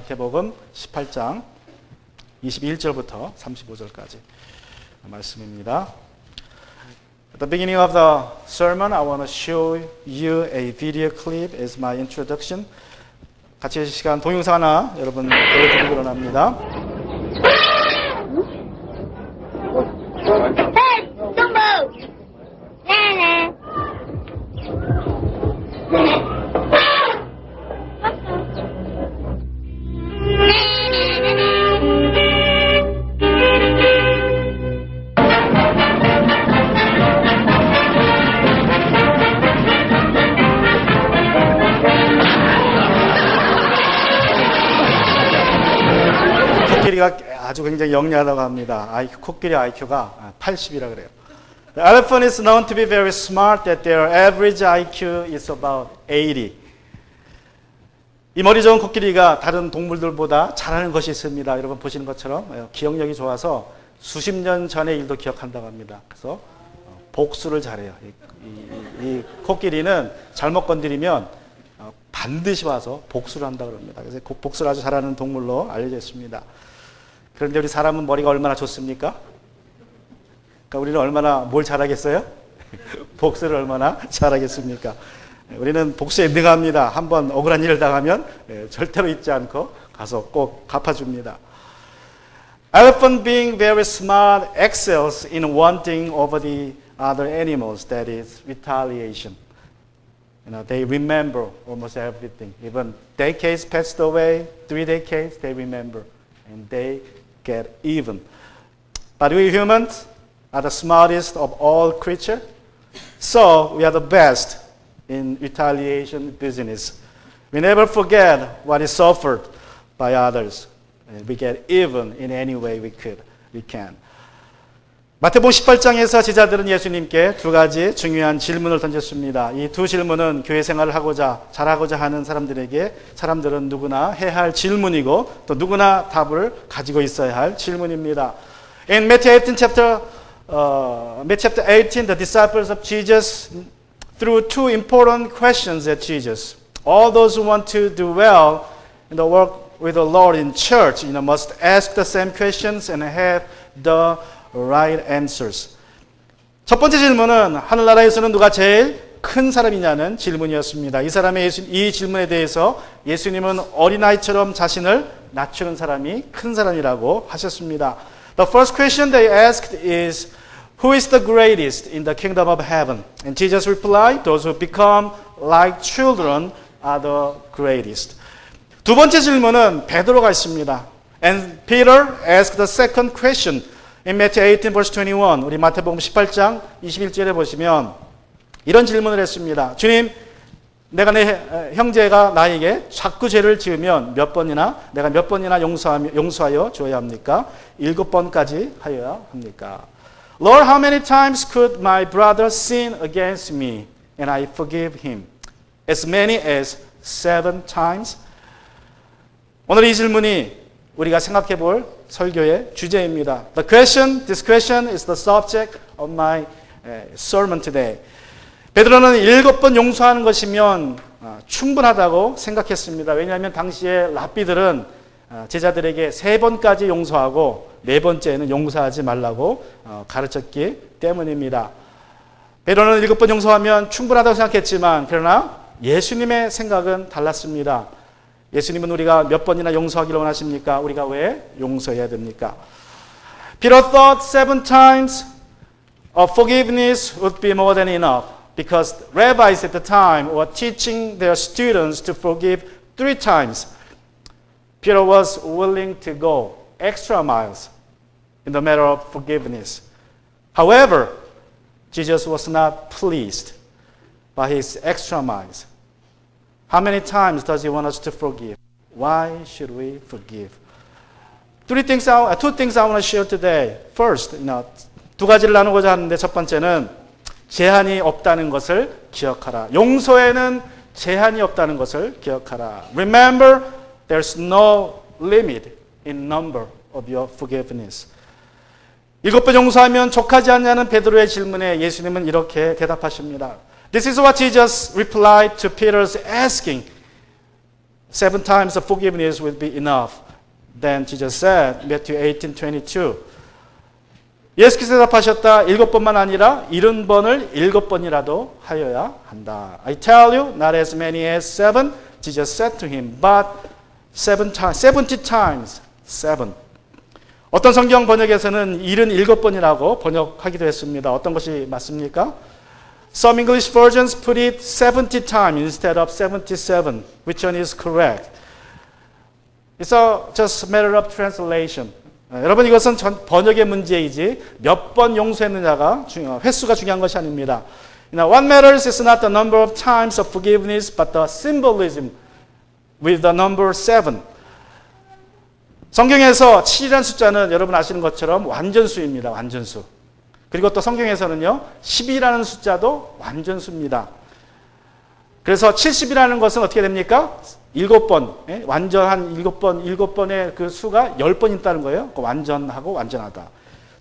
마태복음 18장 21절부터 35절까지 말씀입니다. At the beginning of the sermon, I want to show you a video clip as my introduction. 같이 시간 동영상 하나 여러분 보여드리기 원합니다. Hey, don't move! Nana! 코끼리가 아주 굉장히 영리하다고 합니다. 코끼리 IQ가 80이라 그래요. The elephant is known to be very smart, that their average IQ is about 80. 이 머리 좋은 코끼리가 다른 동물들보다 잘하는 것이 있습니다. 여러분 보시는 것처럼 기억력이 좋아서 수십 년 전의 일도 기억한다고 합니다. 그래서 복수를 잘해요. 이 코끼리는 잘못 건드리면 반드시 와서 복수를 한다고 합니다. 그래서 복수를 아주 잘하는 동물로 알려져 있습니다. 그런데 우리 사람은 머리가 얼마나 좋습니까? 그러니까 우리는 얼마나 뭘 잘하겠어요? 복수를 얼마나 잘하겠습니까? 우리는 복수에 능합니다. 한번 억울한 일을 당하면 절대로 잊지 않고 가서 꼭 갚아줍니다. Elephant being very smart excels in one thing over the other animals, that is retaliation. They remember almost everything. Even decades passed away, 3 decades, they remember. And they get even. But we humans are the smartest of all creatures. So we are the best in retaliation business. We never forget what is suffered by others. And we get even in any way we can. 마태복음 18장에서 제자들은 예수님께 두 가지 중요한 질문을 던졌습니다. 이 두 질문은 교회 생활을 잘하고자 하는 사람들은 누구나 해야 할 질문이고 또 누구나 답을 가지고 있어야 할 질문입니다. In Matthew 18, the disciples of Jesus threw two important questions at Jesus. All those who want to do well in the work with the Lord in church, must ask the same questions and have the right answers. 첫 번째 질문은 하늘나라에서는 누가 제일 큰 사람이냐는 질문이었습니다. 이 질문에 대해서 예수님은 어린아이처럼 자신을 낮추는 사람이 큰 사람이라고 하셨습니다. The first question they asked is, Who is the greatest in the kingdom of heaven? And Jesus replied, Those who become like children are the greatest. 두 번째 질문은 베드로가 있습니다. And Peter asked the second question. In Matthew 18 verse 21, 우리 마태복음 18장 21절에 보시면 이런 질문을 했습니다. 주님, 내 형제가 나에게 자꾸 죄를 지으면 내가 몇 번이나 용서하여 줘야 합니까? 7번까지 하여야 합니까? Lord, how many times could my brother sin against me and I forgive him? As many as 7 times? 오늘 이 질문이 우리가 생각해 볼 설교의 주제입니다. This question is the subject of my sermon today. 베드로는 7번 용서하는 것이면 충분하다고 생각했습니다. 왜냐하면 당시에 랍비들은 제자들에게 3번까지 용서하고 4번째는 용서하지 말라고 가르쳤기 때문입니다. 베드로는 7번 용서하면 충분하다고 생각했지만 그러나 예수님의 생각은 달랐습니다. 예수님은 우리가 몇 번이나 용서하기를 원하십니까? 우리가 왜 용서해야 됩니까? Peter thought 7 times of forgiveness would be more than enough because rabbis at the time were teaching their students to forgive 3 times. Peter was willing to go extra miles in the matter of forgiveness. However, Jesus was not pleased by his extra miles. How many times does he want us to forgive? Why should we forgive? Two things I want to share today. First, 두 가지를 나누고자 하는데 첫 번째는 제한이 없다는 것을 기억하라. 용서에는 제한이 없다는 것을 기억하라. Remember, there's no limit in number of your forgiveness. 7번 용서하면 족하지 않냐는 베드로의 질문에 예수님은 이렇게 대답하십니다. This is what Jesus replied to Peter's asking. 7 times of forgiveness will be enough. Then Jesus said, Matthew 18:22. 예수께서 대답하셨다. 7번만 아니라 70번을 7번이라도 하여야 한다. I tell you, not as many as 7, Jesus said to him, but 70 times 7. 어떤 성경 번역에서는 77번이라고 번역하기도 했습니다. 어떤 것이 맞습니까? Some English versions put it 70 times instead of 77. Which one is correct? It's just a matter of translation. 여러분 이것은 번역의 문제이지 몇 번 용서했느냐가 횟수가 중요한 것이 아닙니다. What matters is not the number of times of forgiveness, but the symbolism with the number 7. 성경에서 7이라는 숫자는 여러분 아시는 것처럼 완전수입니다. 완전수. 그리고 또 성경에서는요 10이라는 숫자도 완전수입니다. 그래서 70이라는 것은 어떻게 됩니까? 7번, 완전한 7번의 그 수가 10번 있다는 거예요. 완전하고 완전하다.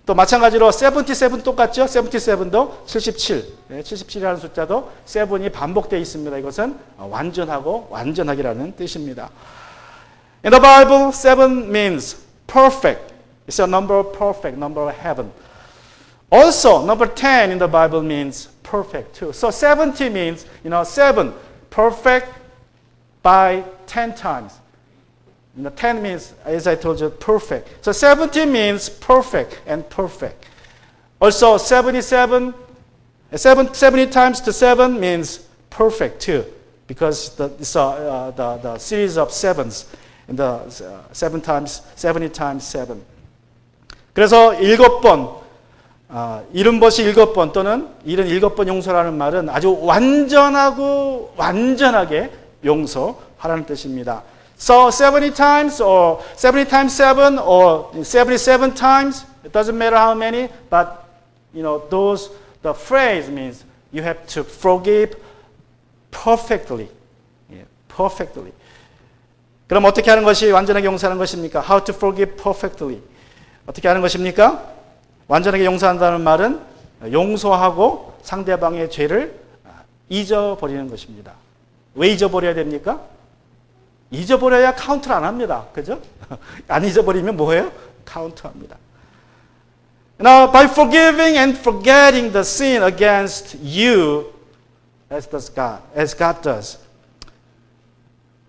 또 마찬가지로 77 똑같죠? 77도 77. 77이라는 숫자도 7이 반복되어 있습니다. 이것은 완전하고 완전하기라는 뜻입니다. In the Bible, 7 means perfect. It's a number of perfect, number of heaven. Also, number 10 in the Bible means perfect too. So 70 means, 7, perfect by 10 times. 10 means, as I told you, perfect. So 70 means perfect and perfect. Also 70 times to 7 means perfect too, because it's the series of sevens. In the 70 times 7. 그래서 7번, 70번이 7번 또는 77번 용서라는 말은 아주 완전하고 완전하게 용서하라는 뜻입니다. So 70 times or 70 times 7 or 77 times, it doesn't matter how many, but the phrase means you have to forgive perfectly. Perfectly. 그럼 어떻게 하는 것이 완전하게 용서하는 것입니까? How to forgive perfectly. 어떻게 하는 것입니까? 완전하게 용서한다는 말은 용서하고 상대방의 죄를 잊어버리는 것입니다. 왜 잊어버려야 됩니까? 잊어버려야 카운트를 안 합니다. 그죠? 안 잊어버리면 뭐예요? 카운트합니다. Now, by forgiving and forgetting the sin against you, as God does.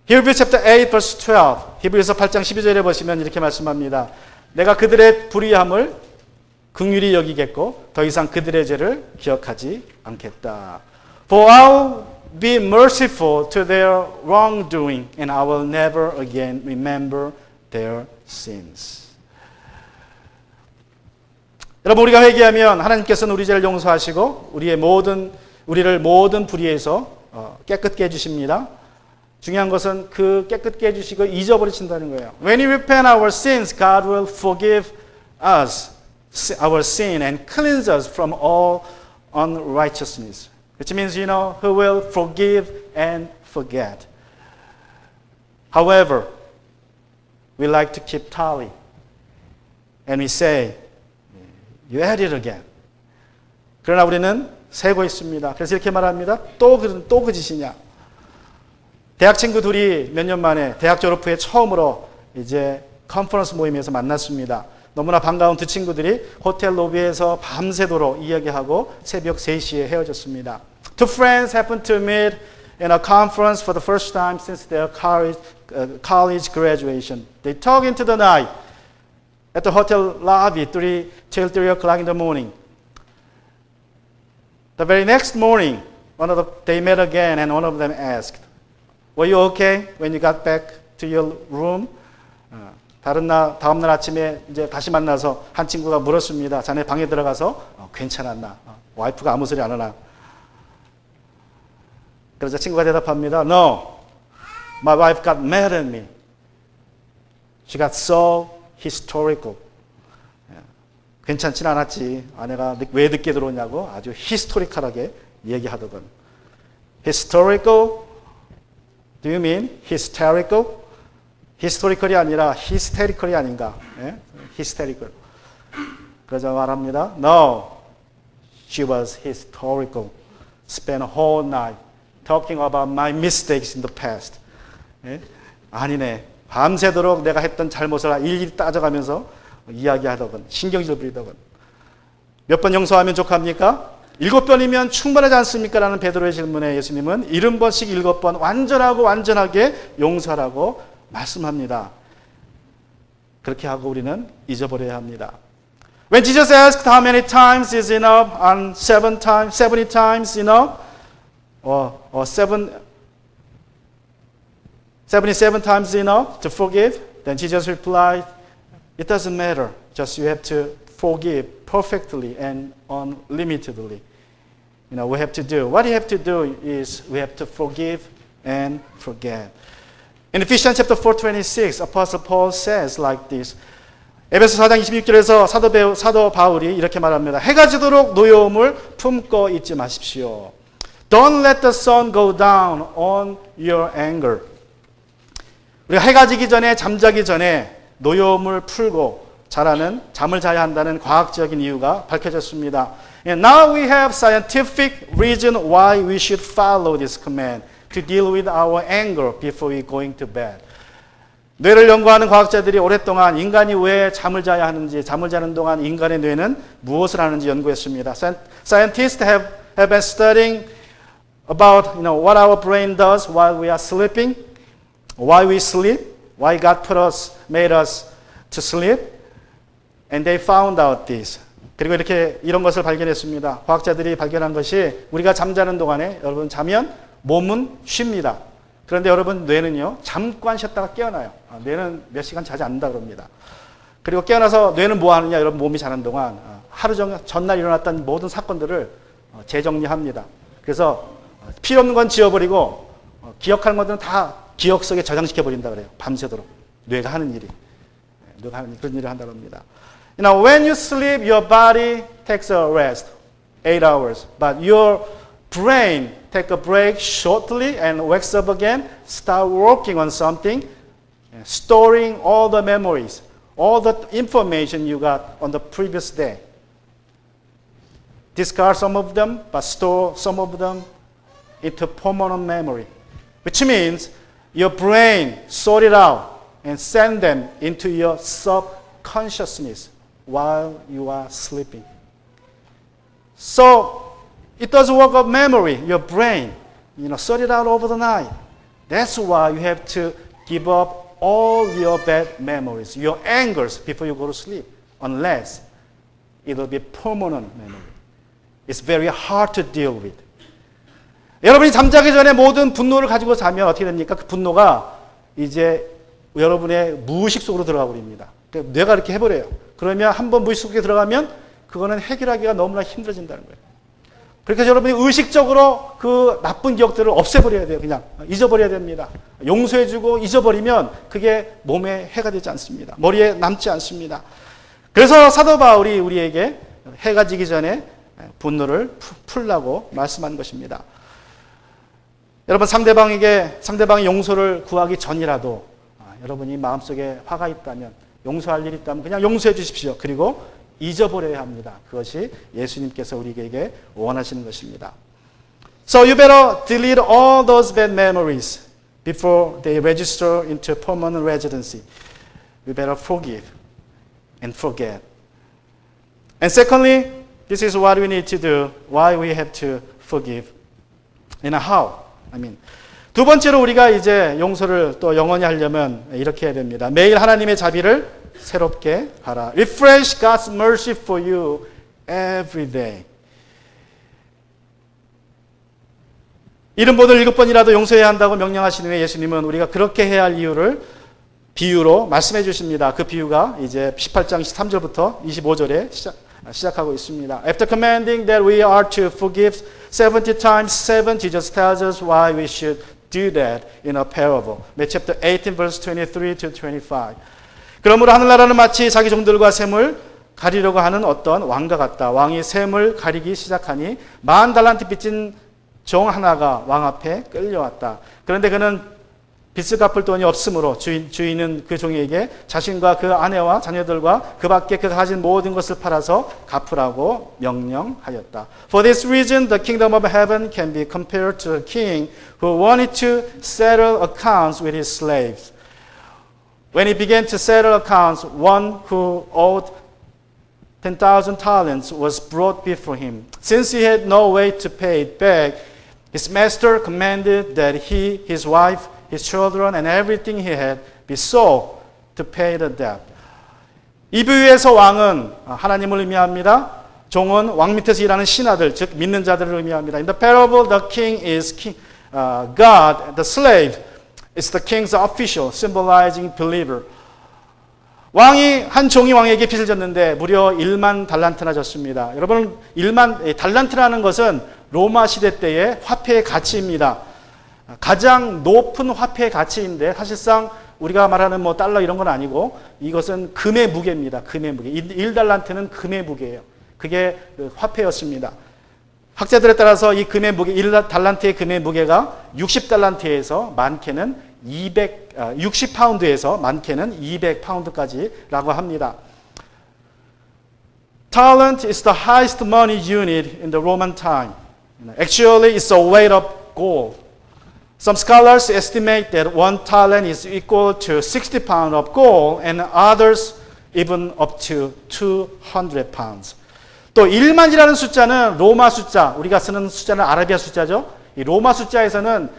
Hebrews chapter 8 verse 12. 히브리서 8장 12절에 보시면 이렇게 말씀합니다. 내가 그들의 불의함을 긍휼히 여기겠고 더 이상 그들의 죄를 기억하지 않겠다. For I'll be merciful to their wrongdoing and I will never again remember their sins. 여러분 우리가 회개하면 하나님께서는 우리 죄를 용서하시고 우리를 모든 불의에서 깨끗게 해주십니다. 중요한 것은 그 깨끗게 해주시고 잊어버리신다는 거예요. When we repent our sins, God will forgive us our sin and cleanse us from all unrighteousness. Which means, He will forgive and forget. However, we like to keep tally. And we say, you had it again. 그러나 우리는 세고 있습니다. 그래서 이렇게 말합니다. 또 그 짓이냐. 대학 친구 둘이 몇 년 만에 대학 졸업 후에 처음으로 이제 컨퍼런스 모임에서 만났습니다. 너무나 반가운 두 친구들이 호텔 로비에서 밤새도록 이야기하고 새벽 3시에 헤어졌습니다. Two friends happened to meet in a conference for the first time since their college graduation. They talked into the night at the hotel lobby till 3 o'clock in the morning. The very next morning, they met again and one of them asked, Were you okay when you got back to your room? 다음날 아침에 이제 다시 만나서 한 친구가 물었습니다. 자네 방에 들어가서 괜찮았나? 와이프가 아무 소리 안 하나? 그래서 친구가 대답합니다. No, my wife got mad at me. She got so historical. 괜찮진 않았지. 아내가 왜 늦게 들어오냐고 아주 히스토리컬하게 얘기하더군. Historical? Do you mean hysterical? 히스토리컬이 아니라 히스테리컬이 아닌가? hysterical. 그러자 말합니다. No, she was historical. Spent a whole night talking about my mistakes in the past. 아니네. 밤새도록 내가 했던 잘못을 일일이 따져가면서 이야기하더군. 신경질 부리더군. 몇 번 용서하면 족합니까? 7번이면 충분하지 않습니까? 라는 베드로의 질문에 예수님은 70번씩 7번 완전하게 용서하라고 말씀합니다. 그렇게 하고 우리는 잊어버려야 합니다. When Jesus asked how many times is enough, and 70 times enough, or 77 times enough to forgive, then Jesus replied, it doesn't matter. Just you have to forgive perfectly and unlimitedly. We have to do. What we have to do is we have to forgive and forget. In Ephesians chapter 4:26, Apostle Paul says like this. 에베소 4장 26절에서 사도 바울이 이렇게 말합니다. 해가 지도록 노여움을 품고 있지 마십시오. Don't let the sun go down on your anger. 우리가 해가 지기 전에 잠자기 전에 노여움을 풀고 잠을 자야 한다는 과학적인 이유가 밝혀졌습니다. And now we have scientific reason why we should follow this command to deal with our anger before we going to bed. 뇌를 연구하는 과학자들이 오랫동안 인간이 왜 잠을 자야 하는지, 잠을 자는 동안 인간의 뇌는 무엇을 하는지 연구했습니다. Scientists have been studying about what our brain does while we are sleeping, why we sleep, why God made us to sleep, and they found out this. 그리고 이런 것을 발견했습니다. 과학자들이 발견한 것이 우리가 잠자는 동안에 여러분 자면 몸은 쉽니다. 그런데 여러분 뇌는요 잠깐 쉬었다가 깨어나요. 뇌는 몇 시간 자지 않는다 그럽니다. 그리고 깨어나서 뇌는 뭐 하느냐? 여러분 몸이 자는 동안 하루 종일 전날 일어났던 모든 사건들을 재정리합니다. 그래서 필요 없는 건 지워버리고 기억하는 것들은 다 기억 속에 저장시켜 버린다 그래요. 밤새도록 뇌가 하는 일이 그런 일을 한다고 합니다. When you sleep, your body takes a rest, 8 hours, but your brain take a break shortly and wakes up again, start working on something, storing all the memories, all the information you got on the previous day. Discard some of them, but store some of them into permanent memory, which means your brain sort it out and send them into your subconsciousness while you are sleeping. So it does work of memory, your brain, sort it out over the night. That's why you have to give up all your bad memories, your angers before you go to sleep, unless it will be permanent memory. It's very hard to deal with. 여러분이 잠자기 전에 모든 분노를 가지고 자면 어떻게 됩니까? 그 분노가 이제 여러분의 무의식 속으로 들어가 버립니다. 뇌가 이렇게 해버려요. 그러면 한번 무의식 속에 들어가면 그거는 해결하기가 너무나 힘들어진다는 거예요. 그러니까 여러분이 의식적으로 그 나쁜 기억들을 없애버려야 돼요. 그냥 잊어버려야 됩니다. 용서해주고 잊어버리면 그게 몸에 해가 되지 않습니다. 머리에 남지 않습니다. 그래서 사도 바울이 우리에게 해가 지기 전에 분노를 풀라고 말씀한 것입니다. 여러분 상대방의 용서를 구하기 전이라도 여러분이 마음속에 화가 있다면 용서할 일이 있다면 그냥 용서해 주십시오. 그리고 잊어버려야 합니다. 그것이 예수님께서 우리에게 원하시는 것입니다. So you better delete all those bad memories before they register into permanent residency. You better forgive and forget. And secondly, this is what we need to do. Why we have to forgive. And how? 두 번째로 우리가 이제 용서를 또 영원히 하려면 이렇게 해야 됩니다. 매일 하나님의 자비를 새롭게 하라. Refresh God's mercy for you every day. 70번을 7번이라도 용서해야 한다고 명령하시는 후에 예수님은 우리가 그렇게 해야 할 이유를 비유로 말씀해 주십니다. 그 비유가 이제 18장 13절부터 25절에 시작하고 있습니다. After commanding that we are to forgive 70 times 7, Jesus tells us why we should do that in a parable. Chapter 18, verse 23 to 25. 그러므로 하늘나라는 마치 자기 종들과 셈을 가리려고 하는 어떤 왕과 같다. 왕이 셈을 가리기 시작하니 10,000달란트 빚진 종 하나가 왕 앞에 끌려왔다. 그런데 그는 빚을 갚을 돈이 없으므로 주인은 그 종에게 자신과 그 아내와 자녀들과 그 밖에 그가 가진 모든 것을 팔아서 갚으라고 명령하였다. For this reason, the kingdom of heaven can be compared to a king who wanted to settle accounts with his slaves. When he began to settle accounts, one who owed 10,000 talents was brought before him. Since he had no way to pay it back, his master commanded that he, his wife, his children, and everything he had be sold to pay the debt. 이 비유에서 왕은 하나님을 의미합니다. 종은 왕 밑에서 일하는 신하들, 즉 믿는 자들을 의미합니다. In the parable, the king is God, the slave is the king's official, symbolizing believer. 왕이 한 종이 왕에게 빚을 졌는데 무려 1만 달란트나 졌습니다. 여러분, 달란트라는 것은 로마 시대 때의 화폐의 가치입니다. 가장 높은 화폐의 가치인데 사실상 우리가 말하는 뭐 달러 이런 건 아니고 이것은 금의 무게입니다. 금의 무게. 1달란트는 금의 무게예요. 그게 화폐였습니다. 학자들에 따라서 이 금의 무게, 1달란트의 금의 무게가 60달란트에서 많게는 60파운드에서 많게는 200파운드까지라고 합니다. Talent is the highest money unit in the Roman time. Actually, it's a weight of gold. Some scholars estimate that 1 talent is equal to 60 pounds of gold and others even up to 200 pounds. 또 1만이라는 숫자는 로마 숫자, 우리가 쓰는 숫자는 아라비아 숫자죠. 이 로마 숫자에서는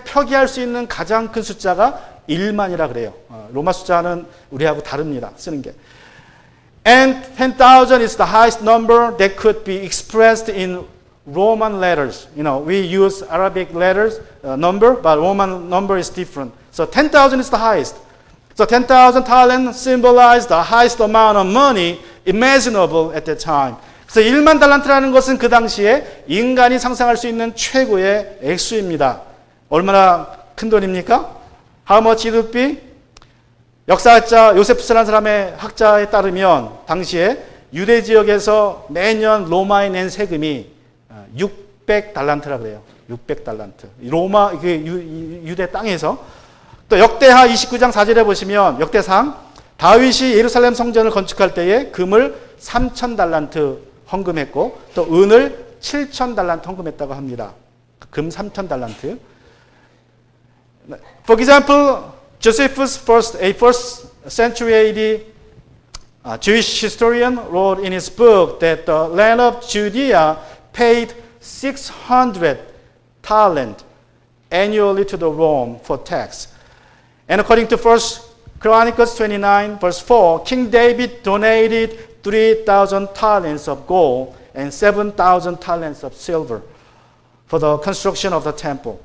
표기할 수 있는 가장 큰 숫자가 1만이라 그래요. 로마 숫자는 우리하고 다릅니다. 쓰는 게. And 10,000 is the highest number that could be expressed in Roman letters. You know, we use Arabic letters number, but Roman number is different. So 10,000 is the highest. So 10,000 talent symbolized the highest amount of money imaginable at that time. 그래서 1만 달란트라는 것은 그 당시에 인간이 상상할 수 있는 최고의 액수입니다. 얼마나 큰 돈입니까? How much it would be? 역사학자 요세푸스라는 사람의 학자에 따르면 당시에 유대 지역에서 매년 로마에 낸 세금이 600달란트라 그래요. 600달란트. 로마 유대 땅에서 또 역대하 29장 4절에 보시면 역대상 다윗이 예루살렘 성전을 건축할 때에 금을 3,000달란트 헌금했고 또 은을 7,000달란트 헌금했다고 합니다. 금 3,000달란트. For example, Josephus, a first century AD Jewish historian, wrote in his book that the land of Judea paid 600 talent annually to the Rome for tax. And according to 1 Chronicles 29, verse 4, King David donated 3,000 talents of gold and 7,000 talents of silver for the construction of the temple.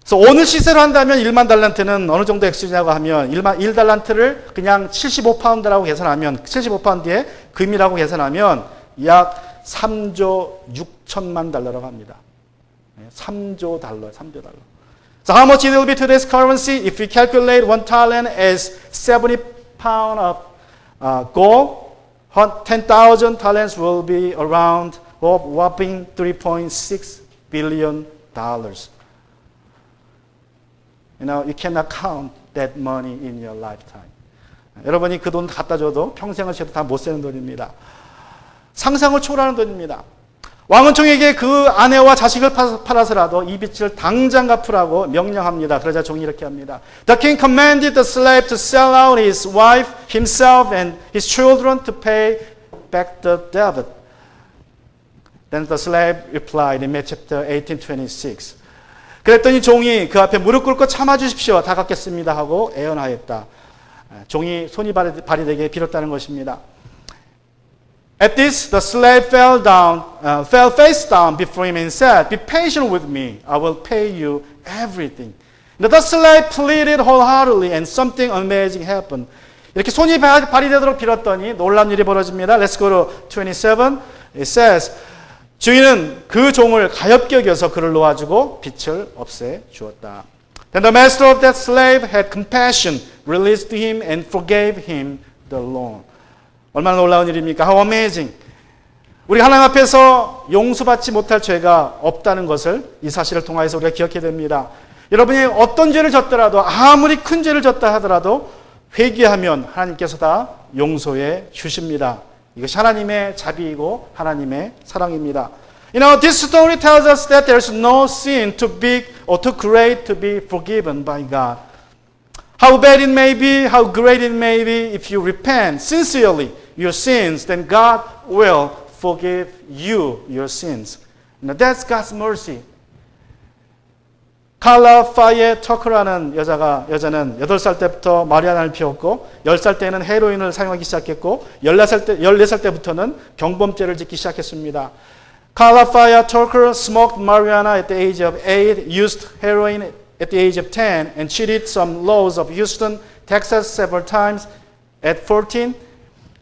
그래서 오늘 시세로 한다면 1만 달란트는 어느 정도 액수냐고 하면 1달란트를 그냥 75파운드라고 계산하면 75파운드의 금이라고 계산하면 약 3조 6천만 달러라고 합니다. 3조 달러. So how much it will be today's currency? If we calculate 1 talent as 70 pounds of gold, 10,000 talents will be around a whopping $3.6 billion. You know, you cannot count that money in your lifetime. 여러분이 그 돈 갖다 줘도 평생을 채도 다 못 쓰는 돈입니다. 상상을 초월하는 돈입니다. 왕은 종에게 그 아내와 자식을 팔아서라도 이 빚을 당장 갚으라고 명령합니다. 그러자 종이 이렇게 합니다. The king commanded the slave to sell out his wife, himself, and his children to pay back the debt. Then the slave replied in Matthew chapter 18:26. 그랬더니 종이 그 앞에 무릎 꿇고 참아주십시오. 다 갚겠습니다 하고 애원하였다. 종이 손이 발이되게 빌었다는 것입니다. At this, the slave fell face down before him and said, "Be patient with me. I will pay you everything." The slave pleaded wholeheartedly, and something amazing happened. 이렇게 손이 발이되도록 빌었더니 놀라운 일이 벌어집니다. Let's go to 27. It says, 주인은 그 종을 가엾게 여겨서 그를 놓아주고 빚을 없애 주었다. Then the master of that slave had compassion, released him, and forgave him the loan. 얼마나 놀라운 일입니까? How amazing. 우리 하나님 앞에서 용서받지 못할 죄가 없다는 것을 이 사실을 통해서 우리가 기억해야 됩니다. 여러분이 어떤 죄를 졌더라도 아무리 큰 죄를 졌다 하더라도 회개하면 하나님께서 다 용서해 주십니다. 이것이 하나님의 자비이고 하나님의 사랑입니다. You know, this story tells us that there is no sin too big or too great to be forgiven by God. How bad it may be, how great it may be, if you repent sincerely your sins, then God will forgive you your sins. Now that's God's mercy. 칼라 파예 터크라는 여자는 8살 때부터 마리아나를 피웠고 10살 때는 헤로인을 사용하기 시작했고 14살 때부터는 경범죄를 짓기 시작했습니다. Carla Faye Tucker smoked marijuana at the age of 8, used heroin at the age of 10, and cheated some laws of Houston, Texas several times at 14.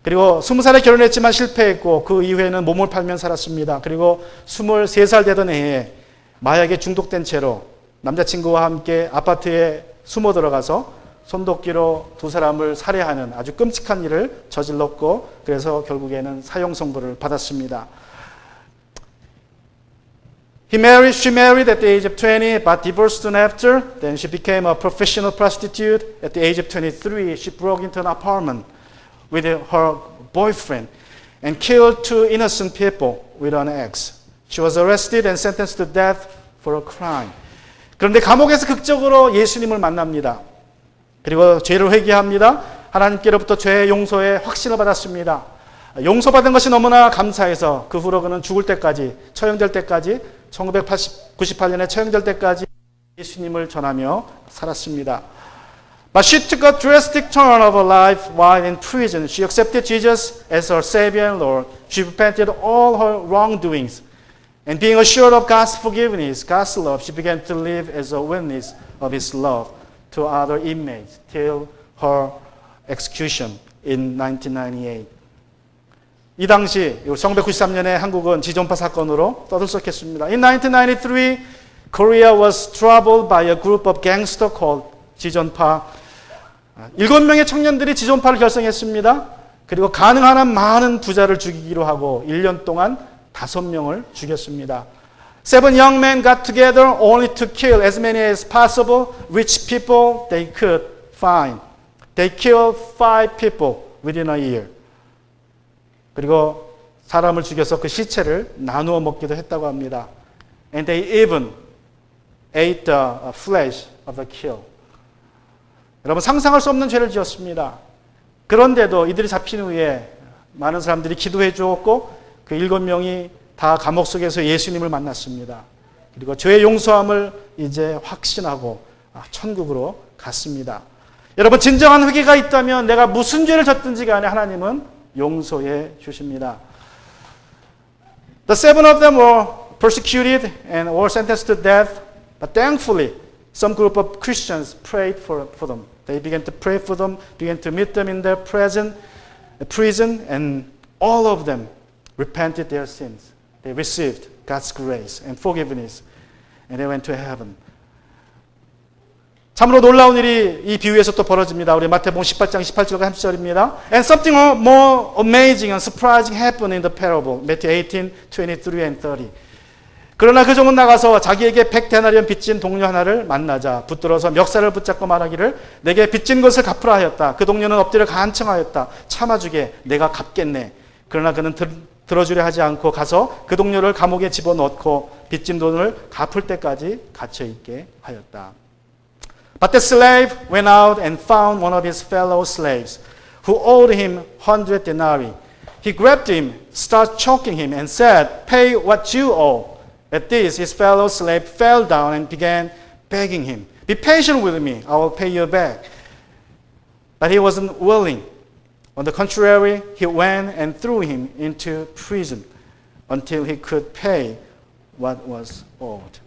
그리고 20살에 결혼했지만 실패했고 그 이후에는 몸을 팔면 살았습니다. 그리고 23살 되던 해에 마약에 중독된 채로 남자친구와 함께 아파트에 숨어 들어가서 손도끼로 두 사람을 살해하는 아주 끔찍한 일을 저질렀고 그래서 결국에는 사형 선고를 받았습니다. She married at the age of 20, but divorced soon after. Then she became a professional prostitute. At the age of 23, she broke into an apartment with her boyfriend and killed 2 innocent people with an axe. She was arrested and sentenced to death for a crime. 그런데 감옥에서 극적으로 예수님을 만납니다. 그리고 죄를 회개합니다. 하나님께로부터 죄의 용서의 확신을 받았습니다. 용서받은 것이 너무나 감사해서 그 후로 그는 죽을 때까지, 처형될 때까지, 1998년에 처형될 때까지 예수님을 전하며 살았습니다. But she took a drastic turn of her life while in prison. She accepted Jesus as her Savior and Lord. She repented all her wrongdoings. And being assured of God's forgiveness, God's love, she began to live as a witness of His love to other inmates till her execution in 1998. 이 당시 1993년에 한국은 지존파 사건으로 떠들썩했습니다. In 1993, Korea was troubled by a group of gangsters called 지존파. 7명의 청년들이 지존파를 결성했습니다. 그리고 가능한 한 많은 부자를 죽이기로 하고 1년 동안 5명을 죽였습니다. 7 young men got together only to kill as many as possible rich people they could find. They killed 5 people within a year. 그리고 사람을 죽여서 그 시체를 나누어 먹기도 했다고 합니다. And they even ate the flesh of the killed. 여러분 상상할 수 없는 죄를 지었습니다. 그런데도 이들이 잡힌 후에 많은 사람들이 기도해 주었고 그 7명이 다 감옥 속에서 예수님을 만났습니다. 그리고 죄의 용서함을 이제 확신하고 천국으로 갔습니다. 여러분 진정한 회개가 있다면 내가 무슨 죄를 졌든지 간에 하나님은 용서해 주십니다. The 7 of them were persecuted and were sentenced to death, but thankfully some group of Christians prayed for them. They began to pray for them, began to meet them in their prison, and all of them repented their sins. They received God's grace and forgiveness, and they went to heaven. 참으로 놀라운 일이 이 비유에서 또 벌어집니다. 우리 마태복음 18장 18절과 30절입니다. And something more amazing and surprising happened in the parable. Matthew 18, 23 and 30. 그러나 그 종은 나가서 자기에게 100데나리온 빚진 동료 하나를 만나자 붙들어서 멱살을 붙잡고 말하기를 내게 빚진 것을 갚으라 하였다. 그 동료는 엎드려 간청하였다. 참아주게 내가 갚겠네. 그러나 그는 들어주려 하지 않고 가서 그 동료를 감옥에 집어넣고 빚진 돈을 갚을 때까지 갇혀있게 하였다. But the slave went out and found one of his fellow slaves who owed him 100 denarii. He grabbed him, started choking him and said, "Pay what you owe." At this, his fellow slave fell down and began begging him, "Be patient with me, I will pay you back." But he wasn't willing. On the contrary, he went and threw him into prison until he could pay what was owed.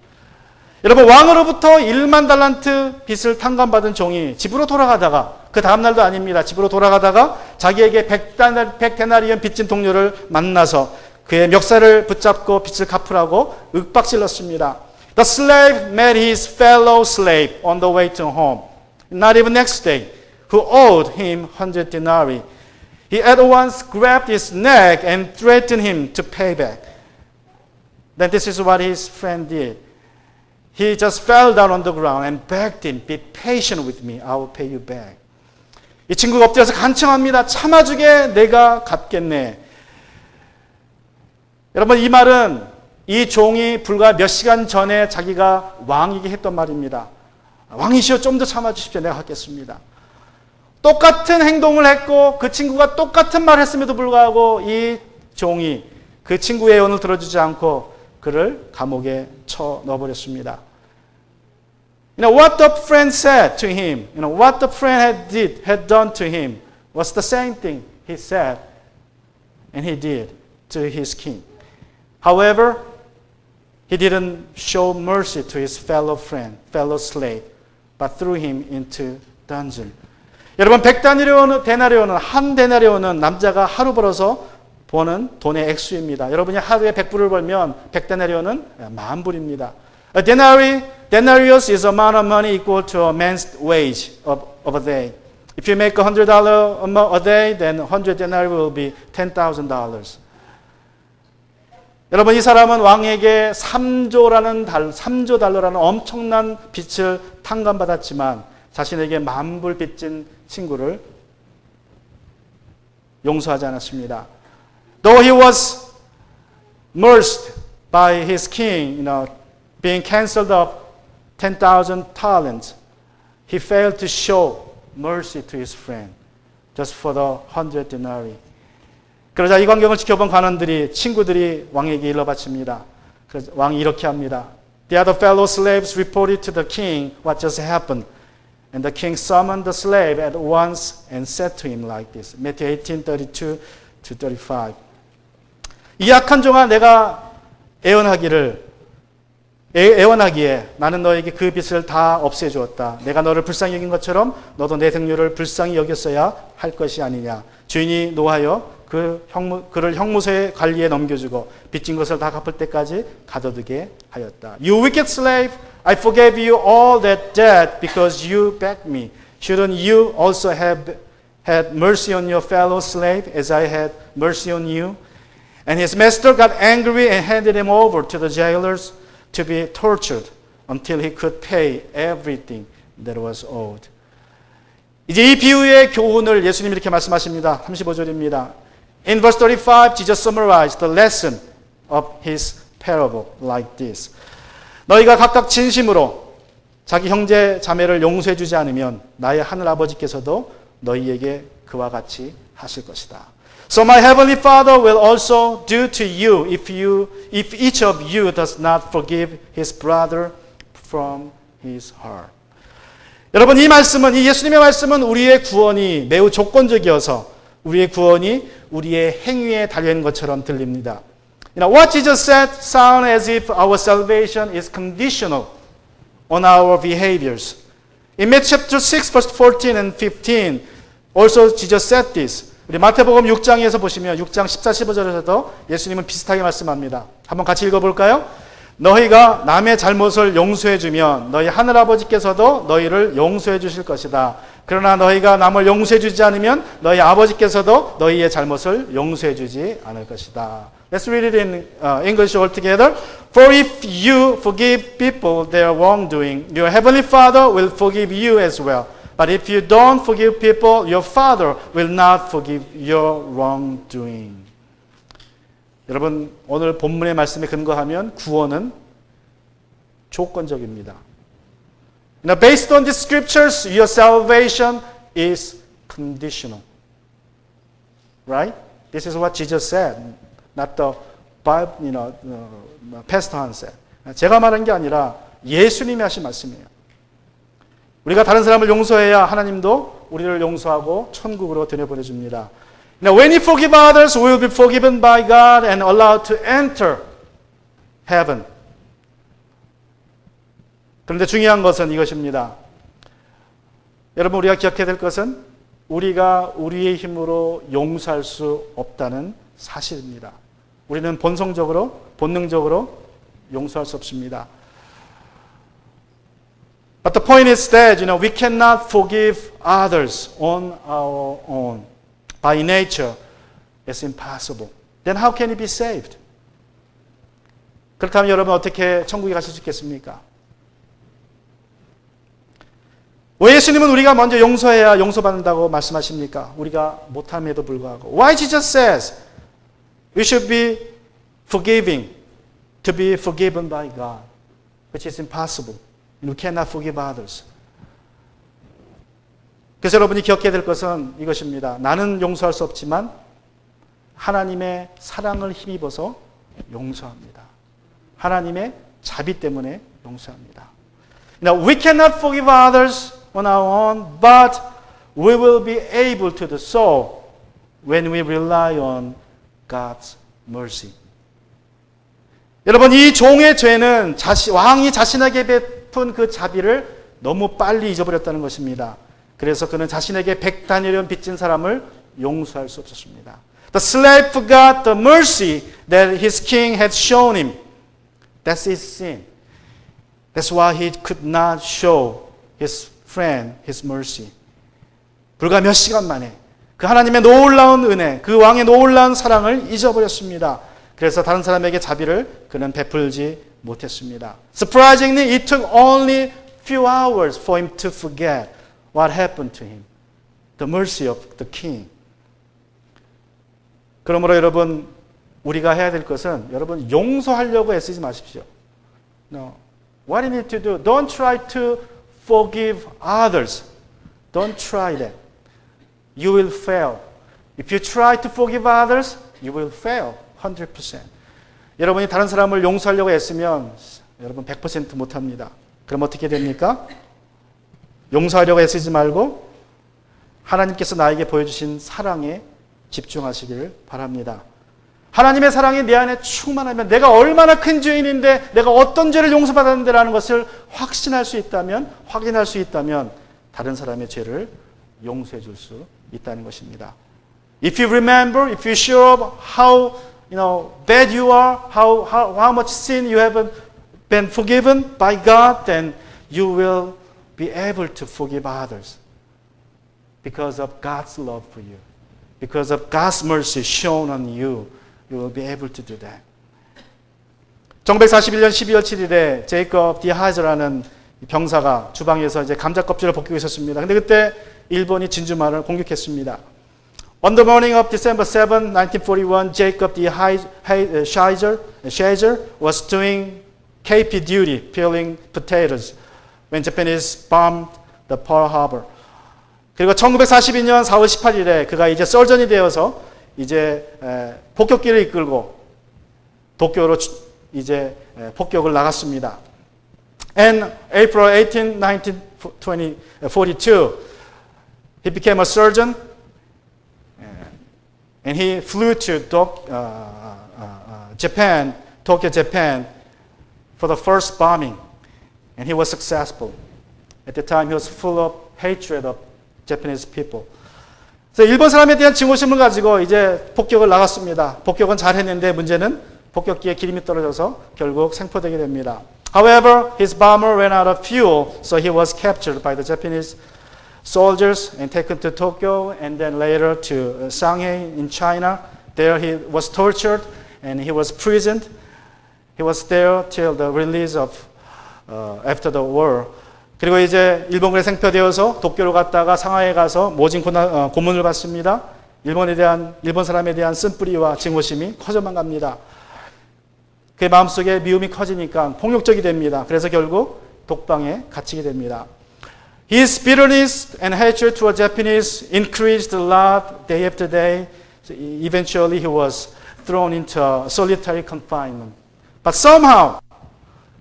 여러분 왕으로부터 1만 달란트 빚을 탕감받은 종이 집으로 돌아가다가 그 다음날도 아닙니다. 집으로 돌아가다가 자기에게 100데나리온 빚진 동료를 만나서 그의 멱살을 붙잡고 빚을 갚으라고 윽박질렀습니다. The slave met his fellow slave on the way to home. Not even next day, who owed him 100 denarii. He at once grabbed his neck and threatened him to pay back. Then this is what his friend did. He just fell down on the ground and begged him, "Be patient with me, I will pay you back." 이 친구가 엎드려서 간청합니다. 참아주게 내가 갚겠네. 여러분 이 말은 이 종이 불과 몇 시간 전에 자기가 왕이게 했던 말입니다. 왕이시여 좀 더 참아주십시오. 내가 하겠습니다. 똑같은 행동을 했고 그 친구가 똑같은 말을 했음에도 불구하고 이 종이 그 친구의 예언을 들어주지 않고 그를 감옥에 쳐 넣어버렸습니다. What the friend said to him, what the friend had done to him was the same thing he said and he did to his king. However, he didn't show mercy to his fellow friend, fellow slave, but threw him into dungeon. 여러분, 100데나리온은 한 데나리온은 남자가 하루 벌어서 버는 돈의 액수입니다. 여러분이 하루에 100불을 벌면 100데나리온은 10,000불입니다. A denarius is amount of money equal to a man's wage of a day. If you make $100 a day, then 100 denarii will be $10,000. 여러분, 이 사람은 왕에게 3조 달러라는 엄청난 빚을 탕감받았지만 자신에게 10,000불 빚진 친구를 용서하지 않았습니다. Though he was merged by his king, being cancelled of 10,000 talents, he failed to show mercy to his friend just for the 100 denarii. 그러자 이 광경을 지켜본 관원들이 친구들이 왕에게 일러 바칩니다. 그래서 왕이 이렇게 합니다. The other fellow slaves reported to the king what just happened. And the king summoned the slave at once and said to him like this. Matthew 18:32 to 35. 이 약한 종아 내가 애원하기에 나는 너에게 그 빚을 다 없애주었다. 내가 너를 불쌍히 여긴 것처럼 너도 내 생류를 불쌍히 여겼어야 할 것이 아니냐. 주인이 노하여 그를 형무소의 관리에 넘겨주고 빚진 것을 다 갚을 때까지 가둬두게 하였다. You wicked slave, I forgave you all that debt because you begged me. Shouldn't you also have had mercy on your fellow slave as I had mercy on you? And his master got angry and handed him over to the jailers to be tortured until he could pay everything that was owed. 이제 이 비유의 교훈을 예수님이 이렇게 말씀하십니다. 35절입니다. In verse 35, Jesus summarized the lesson of his parable like this. 너희가 각각 진심으로 자기 형제 자매를 용서해 주지 않으면 나의 하늘 아버지께서도 너희에게 그와 같이 하실 것이다. So my heavenly Father will also do to you if each of you does not forgive his brother from his heart. 여러분, 이 예수님의 말씀은 우리의 구원이 매우 조건적이어서 우리의 구원이 우리의 행위에 달려있는 것처럼 들립니다. What Jesus said sounds as if our salvation is conditional on our behaviors. In Matthew chapter 6, verse 14 and 15, also Jesus said this. 우리 마태복음 6장에서 보시면 6장 14, 15절에서도 예수님은 비슷하게 말씀합니다. 한번 같이 읽어볼까요? 너희가 남의 잘못을 용서해 주면 너희 하늘아버지께서도 너희를 용서해 주실 것이다. 그러나 너희가 남을 용서해 주지 않으면 너희 아버지께서도 너희의 잘못을 용서해 주지 않을 것이다. Let's read it in English all together. For if you forgive people their wrongdoing, your heavenly Father will forgive you as well. But if you don't forgive people, your Father will not forgive your wrongdoing. 여러분, 오늘 본문의 말씀에 근거하면 구원은 조건적입니다. Now, based on these scriptures, your salvation is conditional. Right? This is what Jesus said, not the Bible, Pastor Han said. 제가 말한 게 아니라 예수님이 하신 말씀이에요. 우리가 다른 사람을 용서해야 하나님도 우리를 용서하고 천국으로 데려보내줍니다. Now, when you forgive others, we will be forgiven by God and allowed to enter heaven. 그런데 중요한 것은 이것입니다. 여러분, 우리가 기억해야 될 것은 우리가 우리의 힘으로 용서할 수 없다는 사실입니다. 우리는 본능적으로 용서할 수 없습니다. But the point is that, we cannot forgive others on our own. By nature, it's impossible. Then how can you be saved? 그렇다면 여러분 어떻게 천국에 가실 수 있겠습니까? 왜 예수님은 우리가 먼저 용서해야 용서받는다고 말씀하십니까? 우리가 못함에도 불구하고. Why Jesus says we should be forgiving to be forgiven by God, which is impossible. We cannot forgive others. 그래서 여러분이 기억해야 될 것은 이것입니다. 나는 용서할 수 없지만 하나님의 사랑을 힘입어서 용서합니다. 하나님의 자비 때문에 용서합니다. Now, we cannot forgive others on our own, but we will be able to do so when we rely on God's mercy. 여러분, 이 종의 죄는 왕이 자신에게 베푼 그 자비를 너무 빨리 잊어버렸다는 것입니다. 그래서 그는 자신에게 100다니엘을 빚진 사람을 용서할 수 없었습니다. The slave forgot the mercy that his king had shown him. That's his sin. That's why he could not show his friend his mercy. 불과 몇 시간 만에 그 하나님의 놀라운 은혜, 그 왕의 놀라운 사랑을 잊어버렸습니다. 그래서 다른 사람에게 자비를 그는 베풀지 못했습니다. Surprisingly, it took only few hours for him to forget what happened to him. The mercy of the king. 그러므로 여러분, 우리가 해야 될 것은 여러분 용서하려고 애쓰지 마십시오. No. What you need to do, don't try to forgive others. Don't try that. You will fail. If you try to forgive others, you will fail 100%. 여러분이 다른 사람을 용서하려고 애쓰면 여러분 100% 못합니다. 그럼 어떻게 됩니까? 용서하려고 애쓰지 말고 하나님께서 나에게 보여주신 사랑에 집중하시기를 바랍니다. 하나님의 사랑이 내 안에 충만하면 내가 얼마나 큰 죄인인데 내가 어떤 죄를 용서받았는데라는 것을 확신할 수 있다면, 확인할 수 있다면 다른 사람의 죄를 용서해 줄 수 있다는 것입니다. If you remember, if you sure of how bad you are, how much sin you have been forgiven by God, then you will be able to forgive others because of God's love for you, because of God's mercy shown on you. You will be able to do that. 1941년 12월 7일에 제이콥 디 하이저라는 병사가 주방에서 이제 감자 껍질을 벗기고 있었습니다. 근데 그때 일본이 진주만을 공격했습니다. On the morning of December 7, 1941, Jacob D. Shazer was doing KP duty, peeling potatoes, when Japanese bombed the Pearl Harbor. 그리고 1942년 4월 18일에 그가 이제 설전이 되어서 이제 폭격기를 이끌고 도쿄로 이제 폭격을 나갔습니다. And April 18, 1942, he became a surgeon. And he flew to Japan, Tokyo, Japan, for the first bombing. And he was successful. At the time, he was full of hatred of Japanese people. 그래서 일본 사람에 대한 증오심을 가지고 이제 폭격을 나갔습니다. 폭격은 잘했는데 문제는 폭격기에 기름이 떨어져서 결국 생포되게 됩니다. However, his bomber ran out of fuel, so he was captured by the Japanese soldiers and taken to Tokyo and then later to Shanghai in China. There he was tortured and he was imprisoned. He was there till the release of after the war. 그리고 이제 일본군에 생포되어서 도쿄로 갔다가 상하이에 가서 모진 고문을 받습니다. 일본 사람에 대한 쓴뿌리와 증오심이 커져만 갑니다. 그의 마음속에 미움이 커지니까 폭력적이 됩니다. 그래서 결국 독방에 갇히게 됩니다. His bitterness and hatred toward Japanese increased a lot day after day. So eventually he was thrown into solitary confinement. But somehow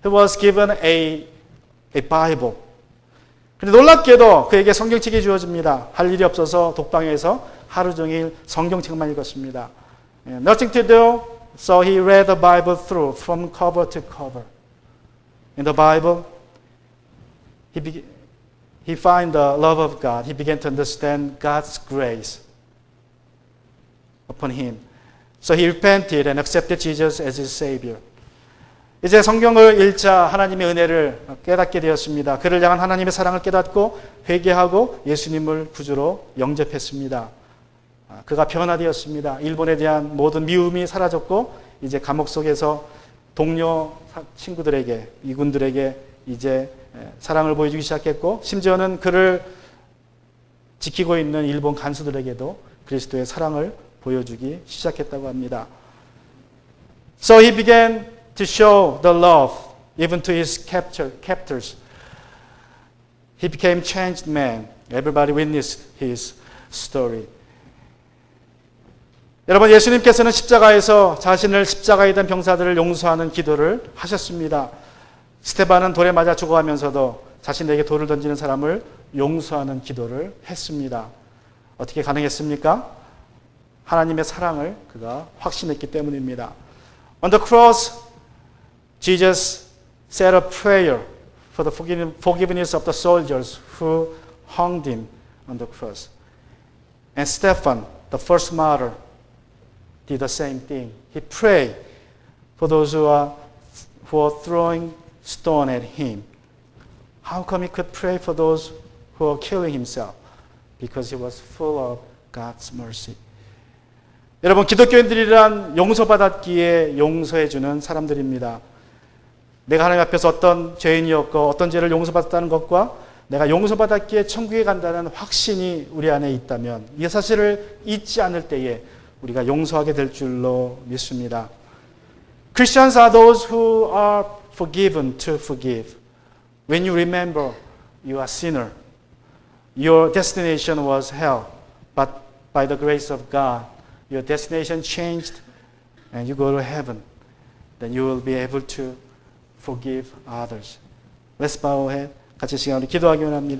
he was given a Bible. 근데 놀랍게도 그에게 성경책이 주어집니다. 할 일이 없어서 독방에서 하루 종일 성경책만 읽었습니다. Nothing to do, so he read the Bible through from cover to cover. In the Bible, he found the love of God. He began to understand God's grace upon him. So he repented and accepted Jesus as his Savior. 이제 성경을 읽자 하나님의 은혜를 깨닫게 되었습니다. 그를 향한 하나님의 사랑을 깨닫고 회개하고 예수님을 구주로 영접했습니다. 그가 변화되었습니다. 일본에 대한 모든 미움이 사라졌고 이제 감옥 속에서 동료 친구들에게, 이군들에게 이제 사랑을 보여주기 시작했고 심지어는 그를 지키고 있는 일본 간수들에게도 그리스도의 사랑을 보여주기 시작했다고 합니다. So he began to show the love even to his captors. He became changed man. Everybody witnessed his story. 여러분, 예수님께서는 십자가에서 자신을 십자가에 단 병사들을 용서하는 기도를 하셨습니다. 스테반은 돌에 맞아 죽어가면서도 자신에게 돌을 던지는 사람을 용서하는 기도를 했습니다. 어떻게 가능했습니까? 하나님의 사랑을 그가 확신했기 때문입니다. On the cross, Jesus said a prayer for the forgiveness of the soldiers who hung him on the cross. And Stephen, the first martyr, did the same thing. He prayed for those who were throwing stone at him. How come he could pray for those who were killing himself? Because he was full of God's mercy. 여러분, 기독교인들이란 용서받았기에 용서해주는 사람들입니다. 내가 하나님 앞에서 어떤 죄인이었고 어떤 죄를 용서받았다는 것과 내가 용서받았기에 천국에 간다는 확신이 우리 안에 있다면 이 사실을 잊지 않을 때에 우리가 용서하게 될 줄로 믿습니다. Christians are those who are forgiven to forgive. When you remember you are a sinner, your destination was hell, but by the grace of God, your destination changed and you go to heaven. Then you will be able to forgive others. Let's bow our head. 같이 시간으로 기도하기 원합니다.